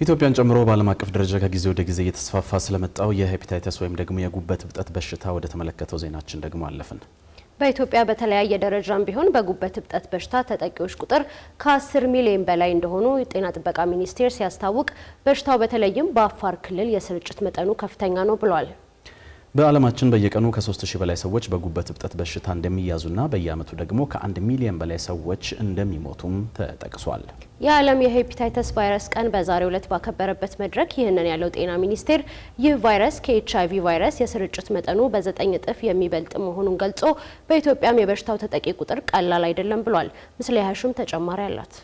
ኢትዮጵያን ጨምሮ በዓለም አቀፍ ደረጃ ከጊዜ ወደ ጊዜ እየተስፋፋ ስለመጣው የሄፓታይተስ ወይም ደግሞ የጉበት እብጠት በሽታ ወደ ተመለከተው ዜናችን ደግሞ አለፍን። በኢትዮጵያ በተለያየ ደረጃም ቢሆን በጉበት እብጠት በሽታ ተጠቂዎች ቁጥር ከ10 ሚሊዮን በላይ እንደሆኑ የጤና ጥበቃ ሚኒስቴር ሲያስታውቅ፣ በሽታው በተለይም በአፋር ክልል የስርጭት መጠኑ ከፍተኛ ነው ብሏል። በዓለማችን በየቀኑ ከ3000 በላይ ሰዎች በጉበት እብጠት በሽታ እንደሚያዙና በየዓመቱ ደግሞ ከ1 ሚሊዮን በላይ ሰዎች እንደሚሞቱም ተጠቅሷል። የዓለም የሄፓታይተስ ቫይረስ ቀን በዛሬው ዕለት ባከበረበት መድረክ ይህንን ያለው ጤና ሚኒስቴር ይህ ቫይረስ ከኤችአይቪ ቫይረስ የስርጭት መጠኑ በ9 እጥፍ የሚበልጥ መሆኑን ገልጾ በኢትዮጵያም የበሽታው ተጠቂ ቁጥር ቀላል አይደለም ብሏል። ምስለ ያህሹም ተጨማሪ አላት።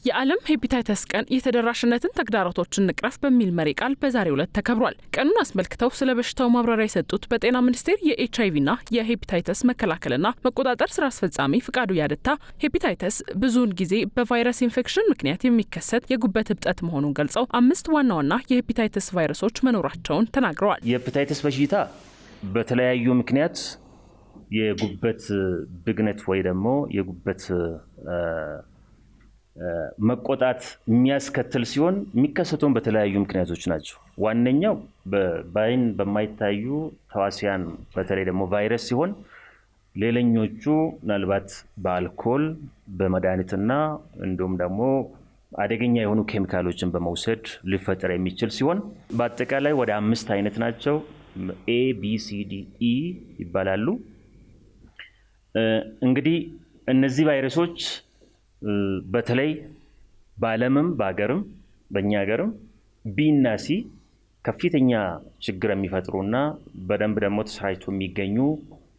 የዓለም ሄፓታይተስ ቀን የተደራሽነትን ተግዳሮቶችን ንቅረፍ በሚል መሪ ቃል በዛሬው ዕለት ተከብሯል። ቀኑን አስመልክተው ስለ በሽታው ማብራሪያ የሰጡት በጤና ሚኒስቴር የኤችአይቪና የሄፓታይተስ መከላከልና መቆጣጠር ስራ አስፈጻሚ ፍቃዱ ያደታ ሄፓታይተስ ብዙውን ጊዜ በቫይረስ ኢንፌክሽን ምክንያት የሚከሰት የጉበት እብጠት መሆኑን ገልጸው 5 ዋና ዋና የሄፓታይተስ ቫይረሶች መኖራቸውን ተናግረዋል። የሄፓታይተስ በሽታ በተለያዩ ምክንያት የጉበት ብግነት ወይ ደግሞ የጉበት መቆጣት የሚያስከትል ሲሆን የሚከሰተው በተለያዩ ምክንያቶች ናቸው። ዋነኛው በአይን በማይታዩ ተዋሲያን በተለይ ደግሞ ቫይረስ ሲሆን፣ ሌላኞቹ ምናልባት በአልኮል በመድኃኒትና እንዲሁም ደግሞ አደገኛ የሆኑ ኬሚካሎችን በመውሰድ ሊፈጠር የሚችል ሲሆን በአጠቃላይ ወደ 5 አይነት ናቸው። ኤ ቢ ሲ ዲ ኢ ይባላሉ። እንግዲህ እነዚህ ቫይረሶች በተለይ በዓለምም በአገርም በእኛ ሀገርም ቢ እና ሲ ከፍተኛ ችግር የሚፈጥሩና በደንብ ደግሞ ተሰራጭቶ የሚገኙ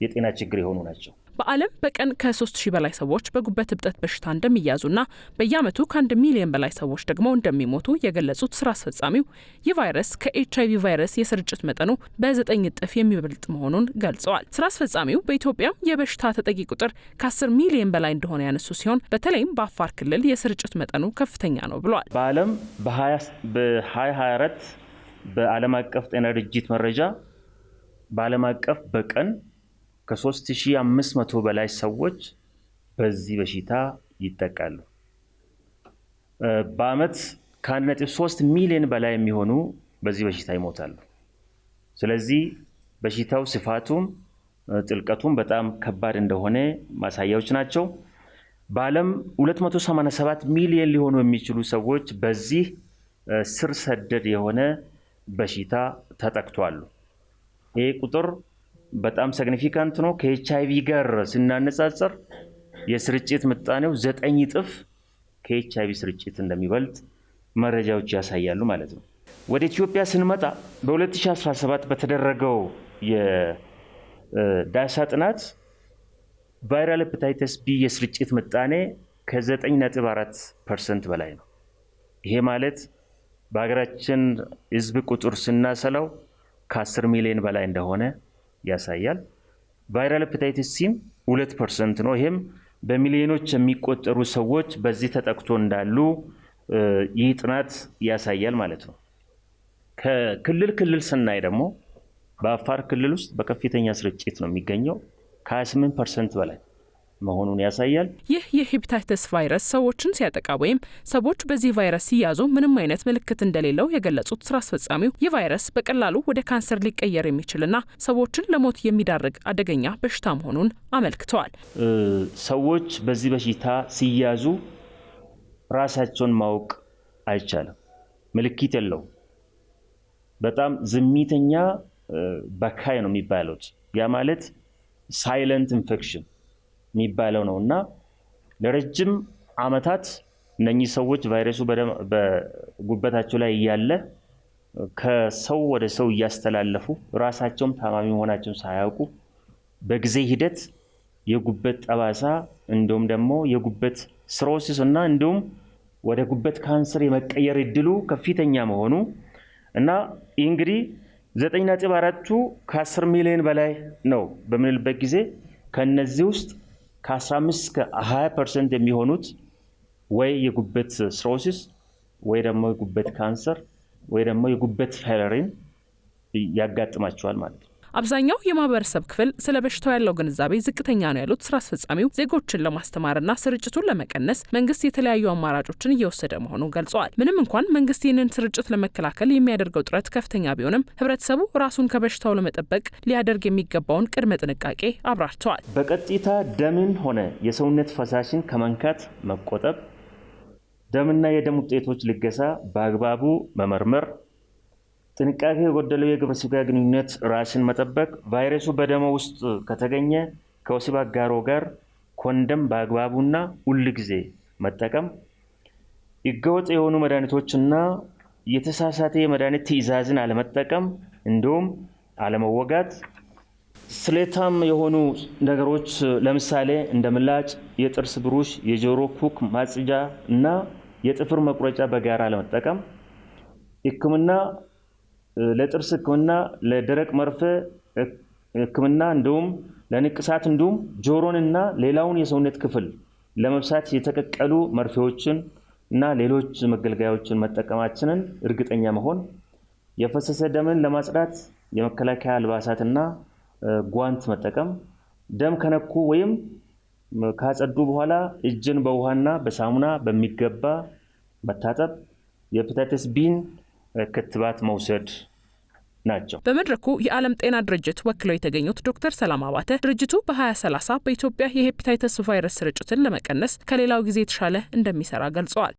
የጤና ችግር የሆኑ ናቸው። በዓለም በቀን ከ3000 በላይ ሰዎች በጉበት እብጠት በሽታ እንደሚያዙና በየዓመቱ ከ1 ሚሊዮን በላይ ሰዎች ደግሞ እንደሚሞቱ የገለጹት ስራ አስፈጻሚው ይህ ቫይረስ ከኤችአይቪ ቫይረስ የስርጭት መጠኑ በ9 እጥፍ የሚበልጥ መሆኑን ገልጸዋል። ስራ አስፈጻሚው በኢትዮጵያም የበሽታ ተጠቂ ቁጥር ከ10 ሚሊዮን በላይ እንደሆነ ያነሱ ሲሆን በተለይም በአፋር ክልል የስርጭት መጠኑ ከፍተኛ ነው ብለዋል። በዓለም በ2024 በዓለም አቀፍ ጤና ድርጅት መረጃ በዓለም አቀፍ በቀን ከ3500 በላይ ሰዎች በዚህ በሽታ ይጠቃሉ። በአመት ከ1.3 ሚሊዮን በላይ የሚሆኑ በዚህ በሽታ ይሞታሉ። ስለዚህ በሽታው ስፋቱም ጥልቀቱም በጣም ከባድ እንደሆነ ማሳያዎች ናቸው። በዓለም 287 ሚሊዮን ሊሆኑ የሚችሉ ሰዎች በዚህ ስር ሰደድ የሆነ በሽታ ተጠቅቷሉ። ይህ ቁጥር በጣም ሲግኒፊካንት ነው። ከኤችአይቪ ጋር ስናነጻጽር የስርጭት ምጣኔው 9 እጥፍ ከኤችአይቪ ስርጭት እንደሚበልጥ መረጃዎች ያሳያሉ ማለት ነው። ወደ ኢትዮጵያ ስንመጣ በ2017 በተደረገው የዳሳ ጥናት ቫይራል ሄፓታይተስ ቢ የስርጭት ምጣኔ ከ9.4% በላይ ነው። ይሄ ማለት በሀገራችን ህዝብ ቁጥር ስናሰላው ከ10 ሚሊዮን በላይ እንደሆነ ያሳያል። ቫይራል ሄፓታይተስ ሲም 2% ነው። ይሄም በሚሊዮኖች የሚቆጠሩ ሰዎች በዚህ ተጠቅቶ እንዳሉ ይህ ጥናት ያሳያል ማለት ነው። ከክልል ስናይ ደግሞ በአፋር ክልል ውስጥ በከፍተኛ ስርጭት ነው የሚገኘው ከ28% በላይ መሆኑን ያሳያል። ይህ የሄፓታይተስ ቫይረስ ሰዎችን ሲያጠቃ ወይም ሰዎች በዚህ ቫይረስ ሲያዙ ምንም አይነት ምልክት እንደሌለው የገለጹት ስራ አስፈጻሚው ይህ ቫይረስ በቀላሉ ወደ ካንሰር ሊቀየር የሚችልና ሰዎችን ለሞት የሚዳርግ አደገኛ በሽታ መሆኑን አመልክተዋል። ሰዎች በዚህ በሽታ ሲያዙ ራሳቸውን ማወቅ አይቻልም። ምልክት የለውም። በጣም ዝምተኛ በካይ ነው የሚባለው። ያ ማለት ሳይለንት ኢንፌክሽን የሚባለው ነውና ለረጅም አመታት እነኚህ ሰዎች ቫይረሱ በጉበታቸው ላይ እያለ ከሰው ወደ ሰው እያስተላለፉ ራሳቸውም ታማሚ መሆናቸውን ሳያውቁ በጊዜ ሂደት የጉበት ጠባሳ እንዲሁም ደግሞ የጉበት ሲሮሲስ እና እንዲሁም ወደ ጉበት ካንሰር የመቀየር እድሉ ከፍተኛ መሆኑ እና እንግዲህ 9.4ቱ ከ10 ሚሊዮን በላይ ነው በምንልበት ጊዜ ከነዚህ ውስጥ ከ15 እስከ 20% የሚሆኑት ወይ የጉበት ሲሮሲስ ወይ ደግሞ የጉበት ካንሰር ወይ ደግሞ የጉበት ፌለሪን ያጋጥማቸዋል ማለት ነው። አብዛኛው የማህበረሰብ ክፍል ስለ በሽታው ያለው ግንዛቤ ዝቅተኛ ነው ያሉት ስራ አስፈጻሚው ዜጎችን ለማስተማርና ስርጭቱን ለመቀነስ መንግስት የተለያዩ አማራጮችን እየወሰደ መሆኑን ገልጸዋል። ምንም እንኳን መንግስት ይህንን ስርጭት ለመከላከል የሚያደርገው ጥረት ከፍተኛ ቢሆንም ህብረተሰቡ ራሱን ከበሽታው ለመጠበቅ ሊያደርግ የሚገባውን ቅድመ ጥንቃቄ አብራርተዋል። በቀጥታ ደምን ሆነ የሰውነት ፈሳሽን ከመንካት መቆጠብ፣ ደምና የደም ውጤቶች ልገሳ በአግባቡ መመርመር፣ ጥንቃቄ የጎደለው የግብረ ስጋ ግንኙነት ራስን መጠበቅ፣ ቫይረሱ በደም ውስጥ ከተገኘ ከወሲብ አጋሮ ጋር ኮንደም በአግባቡና ሁል ጊዜ መጠቀም፣ ህገወጥ የሆኑ መድኃኒቶችና የተሳሳተ የመድኃኒት ትዕዛዝን አለመጠቀም፣ እንዲሁም አለመወጋት፣ ስለታም የሆኑ ነገሮች ለምሳሌ እንደ ምላጭ፣ የጥርስ ብሩሽ፣ የጆሮ ኩክ ማጽጃ እና የጥፍር መቁረጫ በጋራ ለመጠቀም፣ ህክምና ለጥርስ ህክምና፣ ለደረቅ መርፌ ህክምና እንዲሁም ለንቅሳት እንዲሁም ጆሮንና ሌላውን የሰውነት ክፍል ለመብሳት የተቀቀሉ መርፌዎችን እና ሌሎች መገልገያዎችን መጠቀማችንን እርግጠኛ መሆን፣ የፈሰሰ ደምን ለማጽዳት የመከላከያ አልባሳትና ጓንት መጠቀም፣ ደም ከነኩ ወይም ካጸዱ በኋላ እጅን በውሃና በሳሙና በሚገባ መታጠብ፣ የሄፓታይተስ ቢን ክትባት መውሰድ ናቸው። በመድረኩ የዓለም ጤና ድርጅት ወክለው የተገኙት ዶክተር ሰላም አባተ ድርጅቱ በ2030 በኢትዮጵያ የሄፓታይተስ ቫይረስ ስርጭትን ለመቀነስ ከሌላው ጊዜ የተሻለ እንደሚሰራ ገልጸዋል።